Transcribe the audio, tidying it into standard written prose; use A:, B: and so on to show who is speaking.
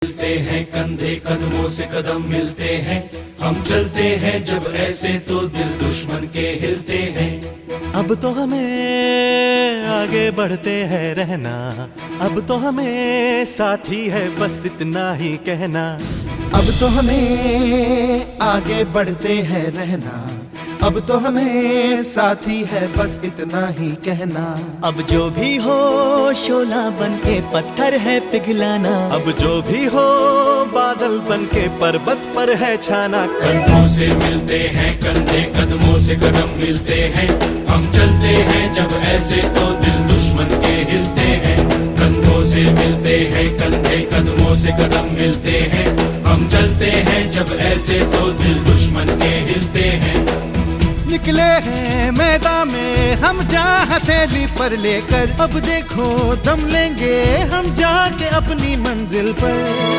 A: मिलते हैं कंधे कदमों से कदम मिलते हैं, हम चलते हैं जब ऐसे तो दिल दुश्मन के हिलते हैं।
B: अब तो हमें आगे बढ़ते हैं रहना, अब तो हमें साथी है बस इतना ही कहना।
C: अब तो हमें आगे बढ़ते हैं रहना, अब तो हमें साथी है बस इतना ही कहना।
D: अब जो भी हो शोला बन के पत्थर है पिघलाना,
B: अब जो भी हो बादल बन के पर्वत पर है छाना।
A: कंधों से मिलते हैं कंधे कदमों से कदम मिलते हैं, हम चलते हैं जब ऐसे तो दिल दुश्मन के हिलते हैं। कंधों से मिलते हैं कंधे कदमों से कदम मिलते हैं, हम चलते हैं जब ऐसे तो दिल दुश्मन के हिलते हैं।
C: निकले हैं मैदान में हम जा हथेली पर लेकर, अब देखो दम लेंगे हम जाके अपनी मंजिल पर।